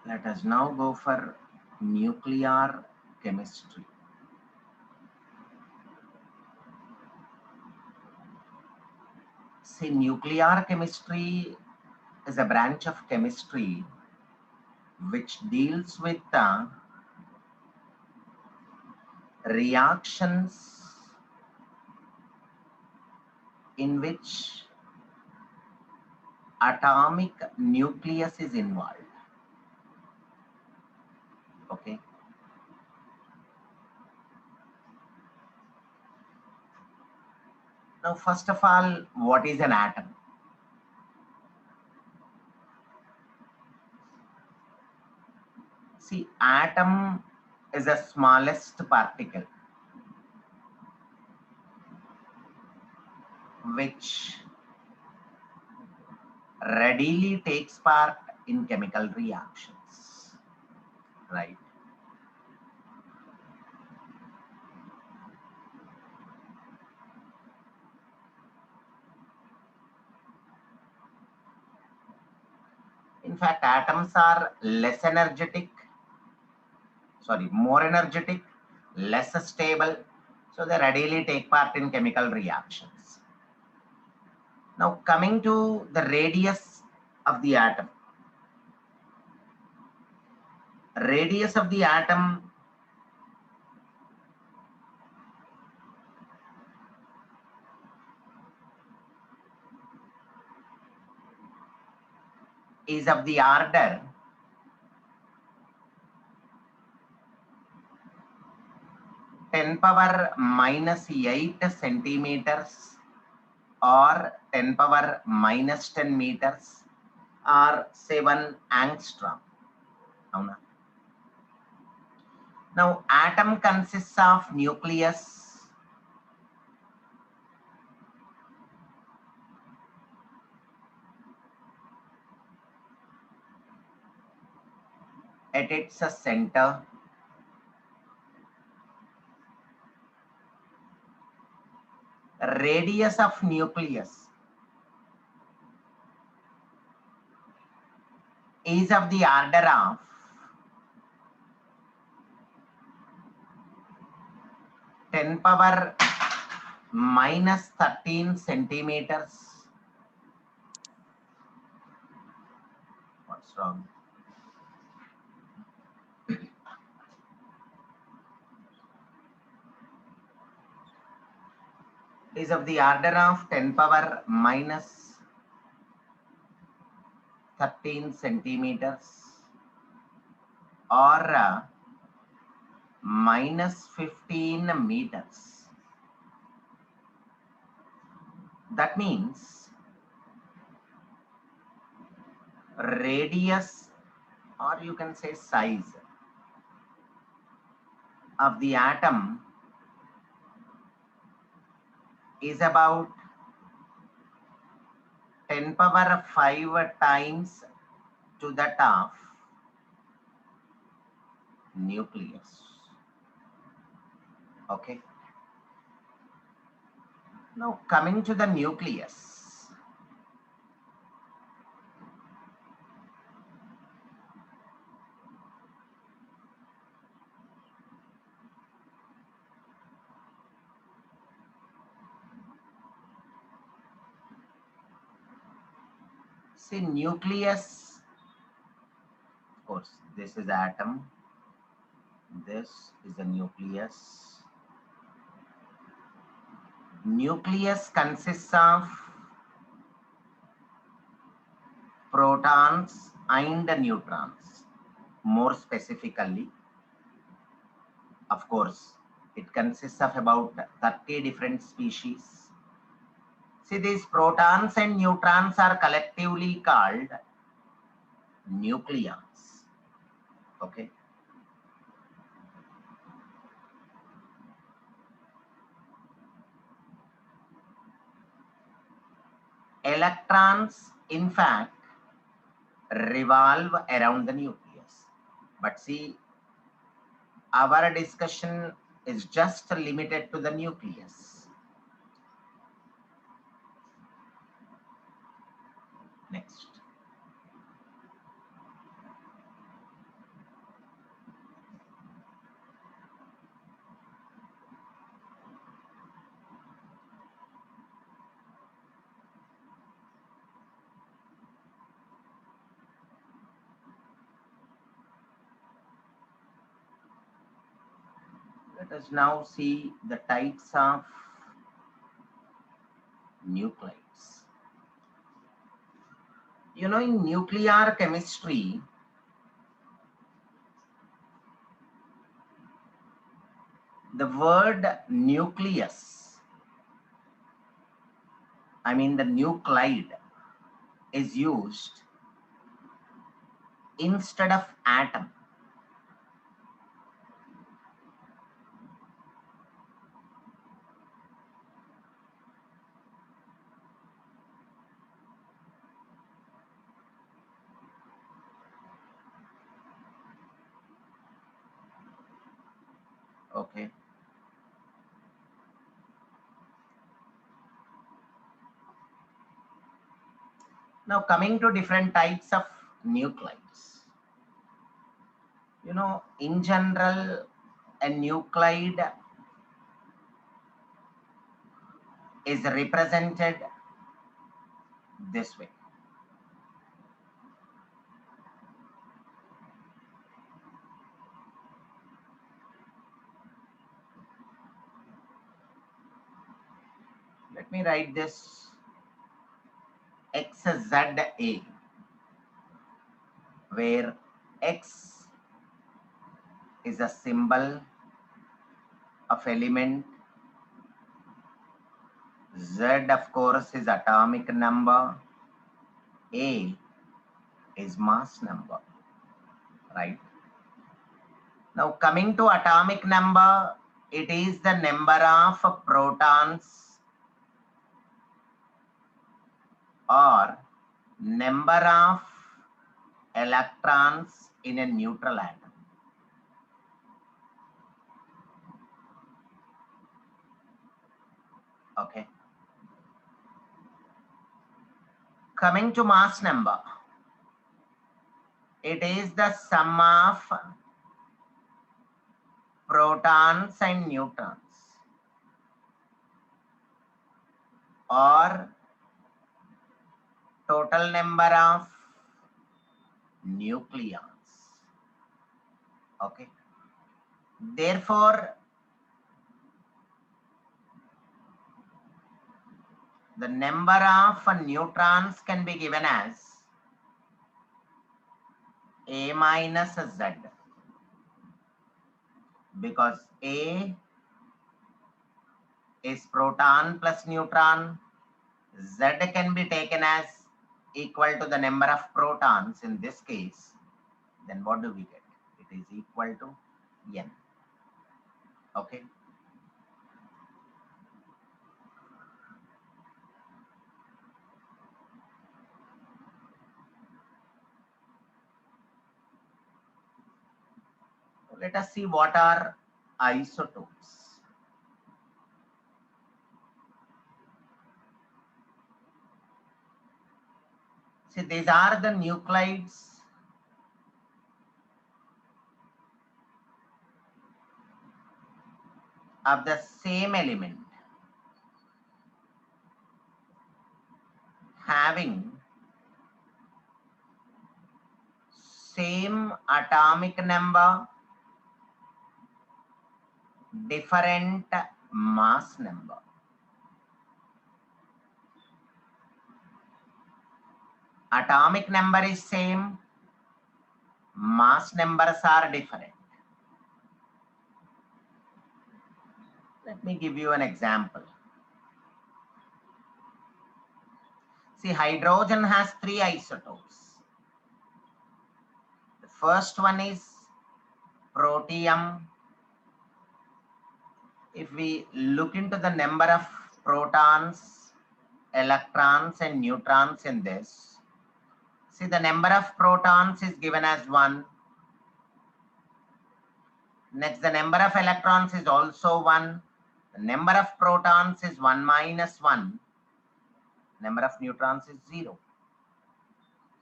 Let us now go for nuclear chemistry. See, nuclear chemistry is a branch of chemistry which deals with the reactions in which atomic nucleus is involved. Okay. Now, first of all, what is an atom? See, atom is the smallest particle which readily takes part in chemical reactions, right? In fact, atoms are more energetic, less stable, so they readily take part in chemical reactions. Now, coming to the radius of the atom. Radius of the atom is of the order 10⁻⁻8 centimeters or 10⁻⁻10 meters or 7 angstrom. Now, atom consists of nucleus, at its center, radius of nucleus is of the order of 10⁻⁻13 centimeters. What's wrong? Is of the order of 10⁻⁻13 centimeters or -15 meters. That means radius, or you can say size, of the atom is about 10⁵ times to the of nucleus. Okay. Now, coming to the nucleus. See, nucleus, of course, this is atom, this is the nucleus. Nucleus consists of protons and neutrons. More specifically, of course, it consists of about 30 different species. See, these protons and neutrons are collectively called nucleons. Okay. Electrons, in fact, revolve around the nucleus. But see, our discussion is just limited to the nucleus. Next. Let us now see the types of nuclides. You know, in nuclear chemistry, the word nucleus, I mean the nuclide, is used instead of atom. Okay. Now coming to different types of nuclides. You know, in general, a nuclide is represented this way. Let me write this XZA, where X is a symbol of element, Z of course is atomic number, A is mass number, right? Now coming to atomic number, it is the number of protons or number of electrons in a neutral atom. Okay. Coming to mass number, it is the sum of protons and neutrons or total number of nucleons. Okay. Therefore, the number of neutrons can be given as A minus Z, because A is proton plus neutron. Z can be taken as equal to the number of protons in this case. Then what do we get? It is equal to N. Okay. Let us see what are isotopes. See, these are the nuclides of the same element having same atomic number, different mass number. Atomic number is same, mass numbers are different. Let me give you an example. See, hydrogen has 3 isotopes. The first one is protium. If we look into the number of protons, electrons and neutrons in this, see the number of protons is given as 1. Next, the number of electrons is also 1. The number of protons is 1 minus 1. Number of neutrons is 0.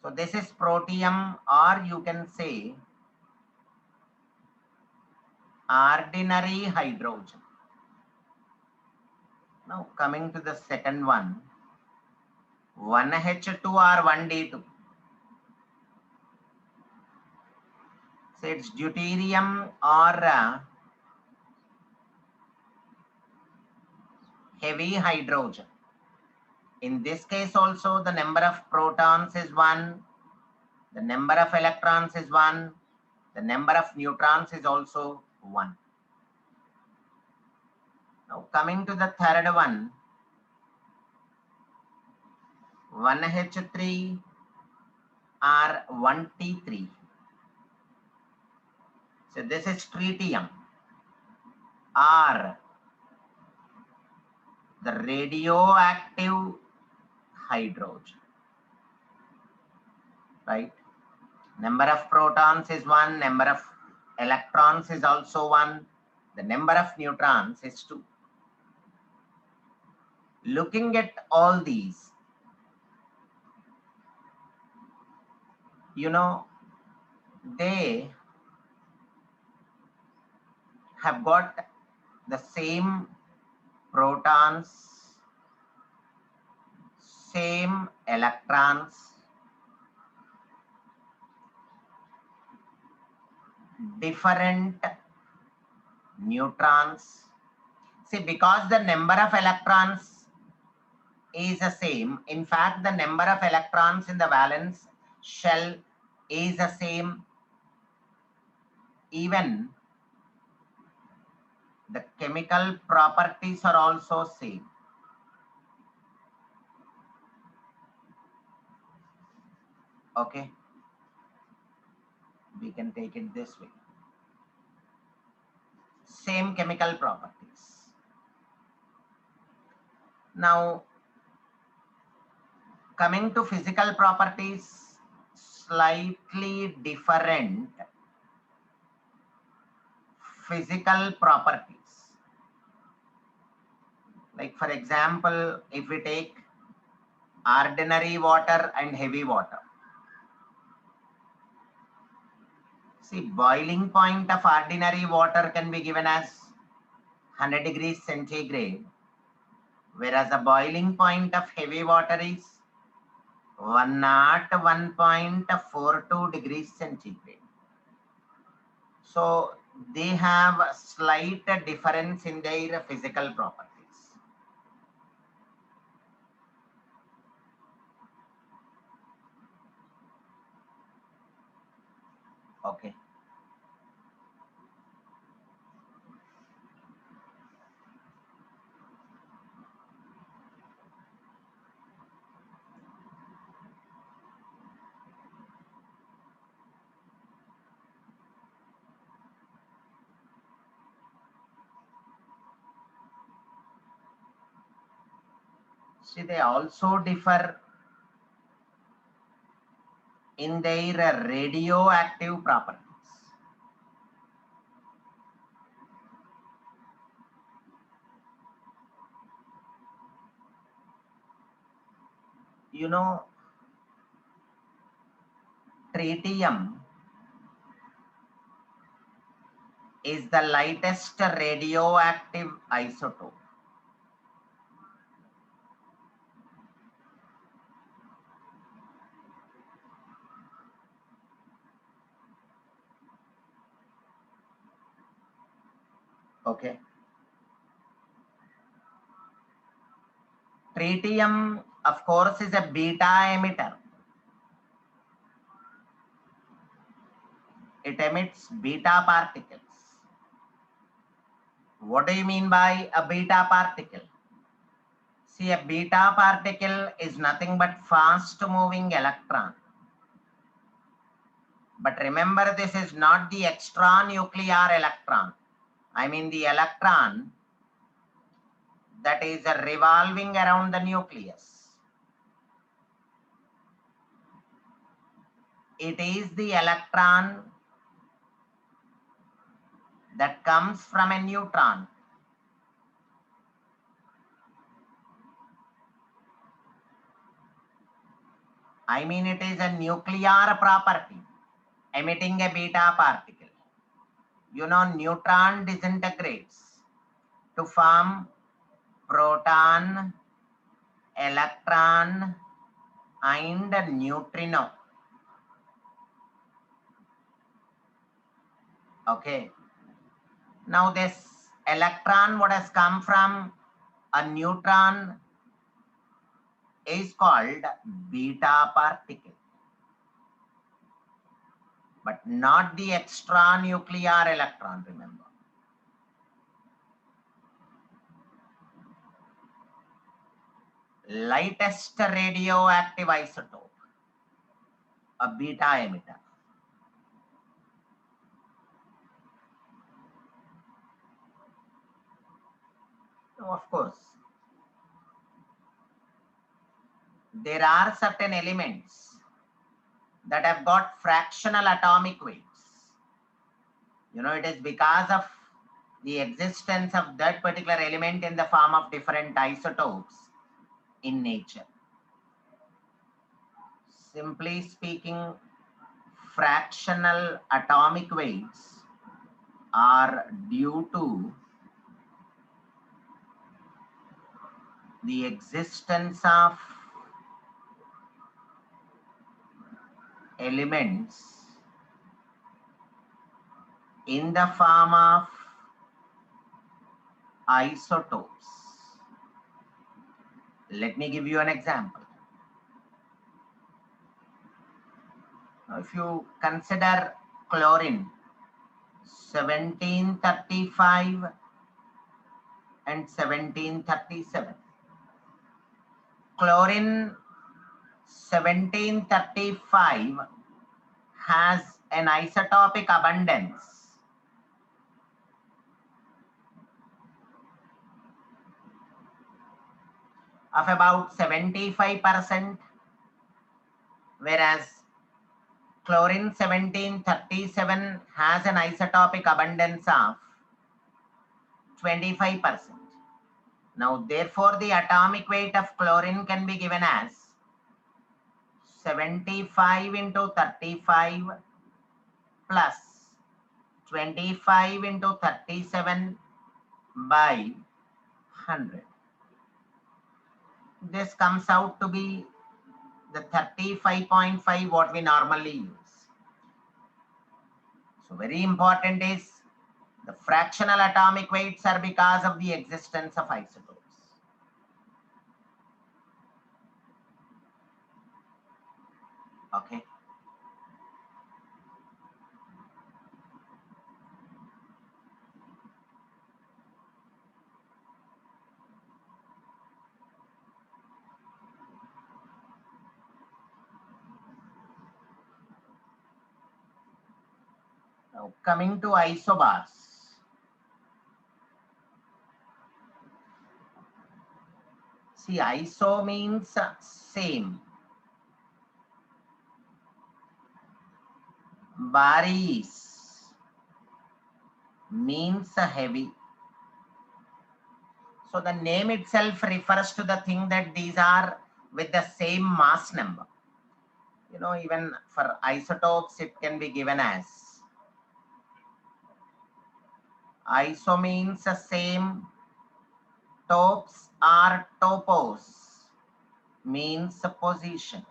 So this is protium, or you can say ordinary hydrogen. Now coming to the second one, 1H2 or 1D2. So it's deuterium or heavy hydrogen. In this case also, the number of protons is 1, the number of electrons is 1, the number of neutrons is also 1. Now coming to the third one, 1H3 or 1T3. So this is tritium or the radioactive hydrogen, right? Number of protons is 1, number of electrons is also 1, the number of neutrons is 2. Looking at all these, you know, they have got the same protons, same electrons, different neutrons. See, because the number of electrons is the same, in fact, the number of electrons in the valence shell is the same. Even the chemical properties are also same. Okay, we can take it this way. Same chemical properties. Now, coming to physical properties, slightly different physical properties. Like for example, if we take ordinary water and heavy water. See, boiling point of ordinary water can be given as 100 degrees centigrade, whereas the boiling point of heavy water is 101.42 degrees centigrade. So they have a slight difference in their physical properties. Okay. See, they also differ in their radioactive properties. You know, tritium is the lightest radioactive isotope. Okay. Tritium, of course, is a beta emitter. It emits beta particles. What do you mean by a beta particle? See, a beta particle is nothing but fast moving electron. But remember, this is not the extranuclear electron. I mean the electron that is revolving around the nucleus. It is the electron that comes from a neutron. I mean, it is a nuclear property emitting a beta particle. You know, neutron disintegrates to form proton, electron, and neutrino. Okay. Now this electron, what has come from a neutron is called beta particle, but not the extranuclear electron, remember. Lightest radioactive isotope, a beta emitter. Of course, there are certain elements that have got fractional atomic weights. It is because of the existence of that particular element in the form of different isotopes in nature. Simply speaking, fractional atomic weights are due to the existence of elements in the form of isotopes. Let me give you an example. Now, if you consider chlorine 1735 and 1737. Chlorine 1735 has an isotopic abundance of about 75%, whereas chlorine 1737 has an isotopic abundance of 25%. Now, therefore, the atomic weight of chlorine can be given as 75 into 35 plus 25 into 37 by 100. This comes out to be the 35.5 what we normally use. So very important is the fractional atomic weights are because of the existence of isotopes. Okay. Now coming to isobars. See, iso means same. Baris means heavy. So the name itself refers to the thing that these are with the same mass number. Even for isotopes, it can be given as iso means the same, topes or topos means position.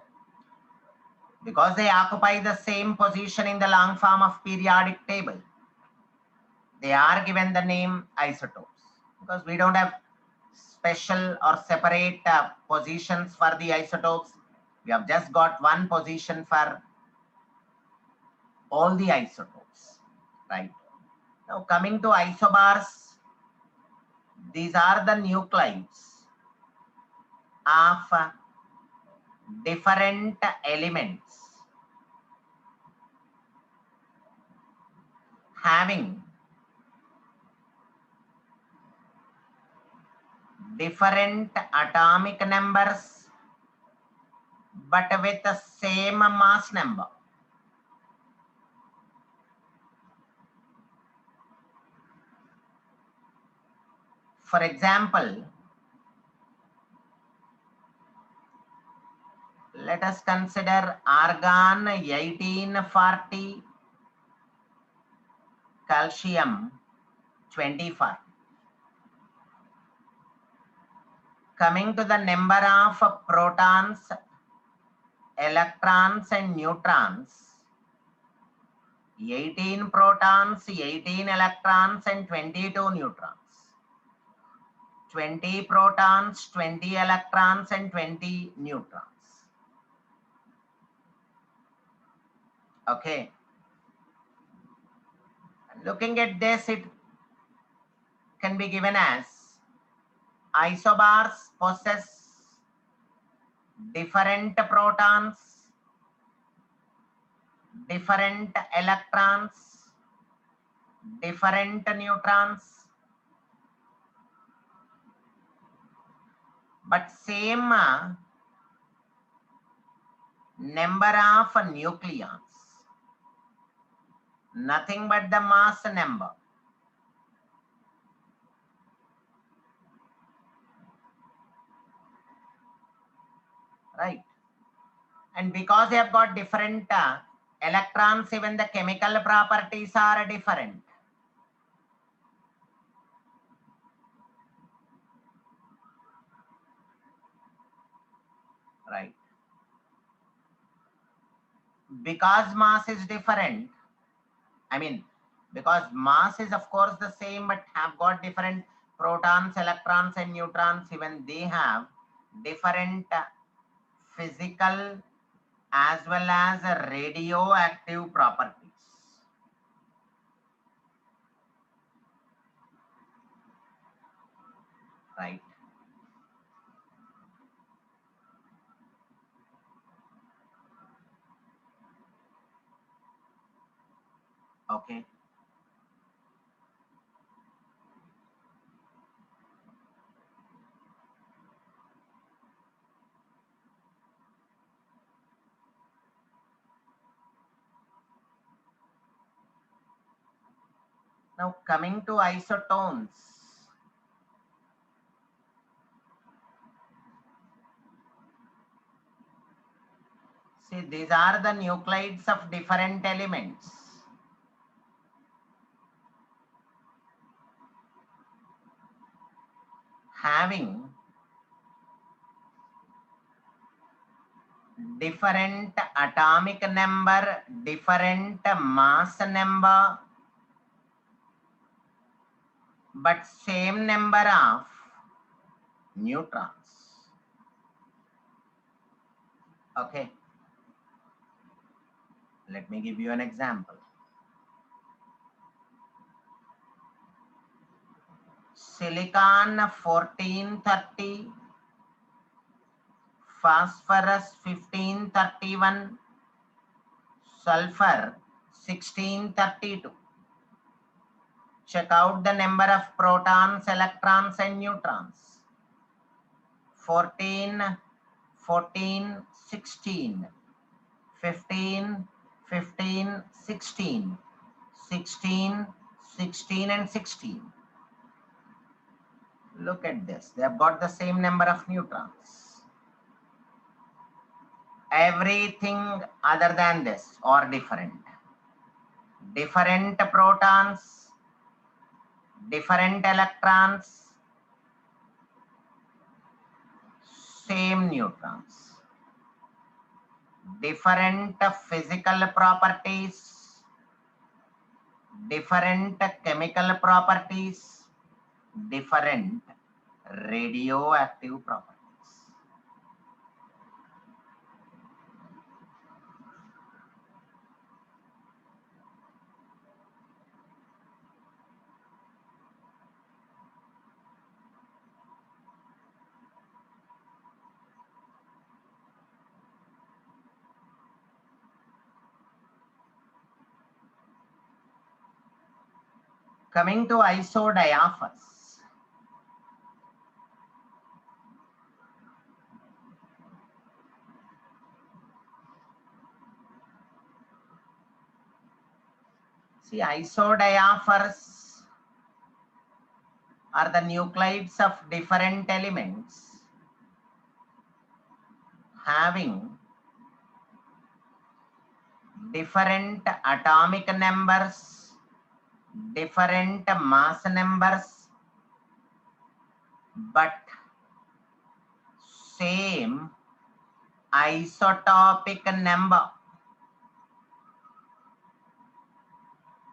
Because they occupy the same position in the long form of periodic table, they are given the name isotopes. Because we don't have special or separate positions for the isotopes. We have just got one position for all the isotopes, right? Now coming to isobars, these are the nuclides of different elements having different atomic numbers but with the same mass number. For example, let us consider argon 1840, calcium 2040. Coming to the number of protons, electrons and neutrons, 18 protons, 18 electrons and 22 neutrons. 20 protons, 20 electrons, and 20 neutrons. Okay. Looking at this, it can be given as isobars possess different protons, different electrons, different neutrons, but same number of nucleons. Nothing but the mass number. Right. And because they have got different electrons, even the chemical properties are different. Right. Because mass is different, I mean, because mass is of course the same, but have got different protons, electrons, and neutrons, even they have different physical as well as radioactive properties. Right. Okay. Now coming to isotones. See, these are the nuclides of different elements. Having different atomic number, different mass number, but same number of neutrons. Okay. Let me give you an example. Silicon 1430, phosphorus 1531, sulfur 1632. Check out the number of protons, electrons, and neutrons. 14, 14, 16, 15, 15, 16, 16, 16, and 16. Look at this. They have got the same number of neutrons. Everything other than this or different. Different protons, different electrons, same neutrons. Different physical properties, different chemical properties, different radioactive properties. Coming to isodiaphers. See, isodiaphers are the nuclides of different elements having different atomic numbers, different mass numbers, but same isotopic number.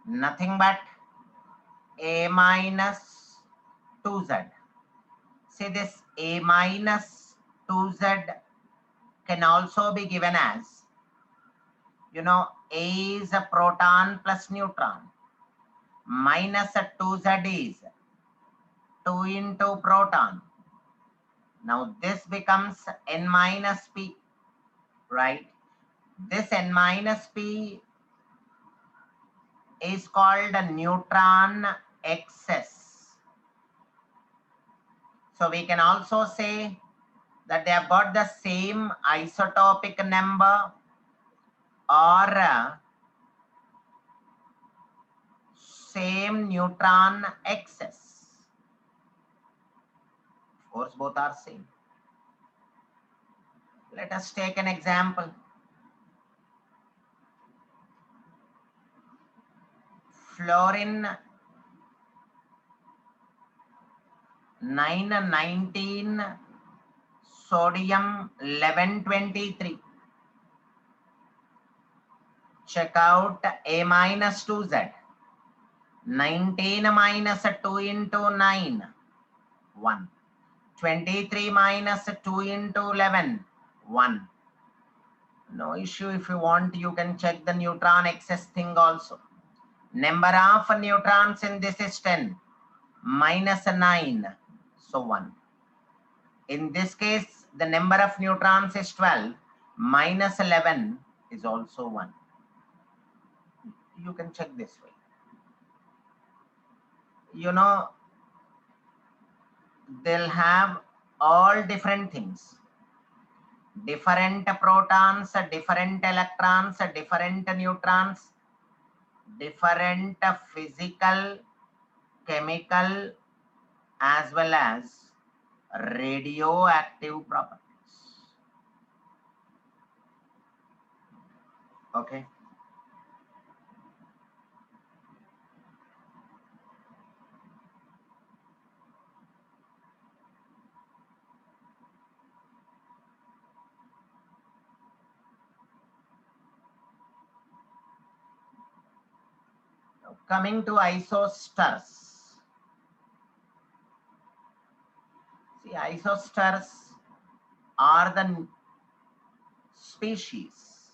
Nothing but A minus 2Z. See, this A minus 2Z can also be given as, you know, A is a proton plus neutron, minus a 2Z is 2 into proton. Now this becomes N minus P, right? This N minus P is called a neutron excess. So we can also say that they have got the same isotopic number or same neutron excess. Of course, both are same. Let us take an example. Fluorine 919, sodium 1123. Check out A minus 2Z. 19 minus 2 into 9, 1. 23 minus 2 into 11, 1. No issue. If you want, you can check the neutron excess thing also. Number of neutrons in this is 10, minus 9, so 1. In this case, the number of neutrons is 12, minus 11 is also 1. You can check this way. You know, they'll have all different things. Different protons, different electrons, different neutrons, different physical, chemical, as well as radioactive properties. Okay. Coming to isosters. See, isosters are the species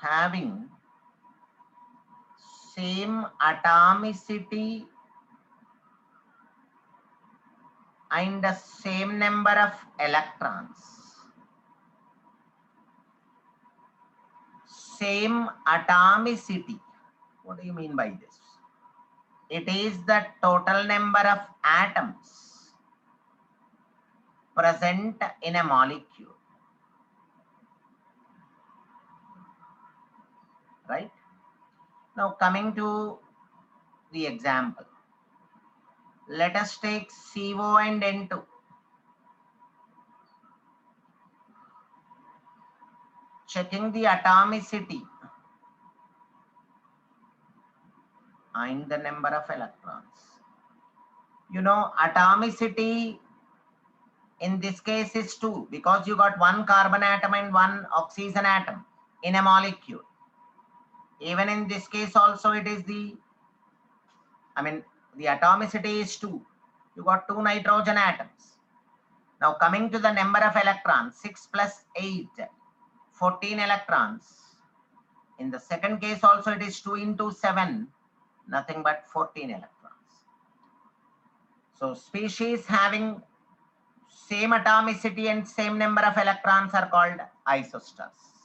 having same atomicity and the same number of electrons. Same atomicity. What do you mean by this? It is the total number of atoms present in a molecule. Right? Now coming to the example. Let us take CO and N2. Checking the atomicity and the number of electrons. You know, atomicity in this case is 2 because you got one carbon atom and one oxygen atom in a molecule. Even in this case also it is the atomicity is 2. You got 2 nitrogen atoms. Now coming to the number of electrons, 6 plus 8, 14 electrons. In the second case also it is 2 into 7, nothing but 14 electrons. So species having same atomicity and same number of electrons are called isosters.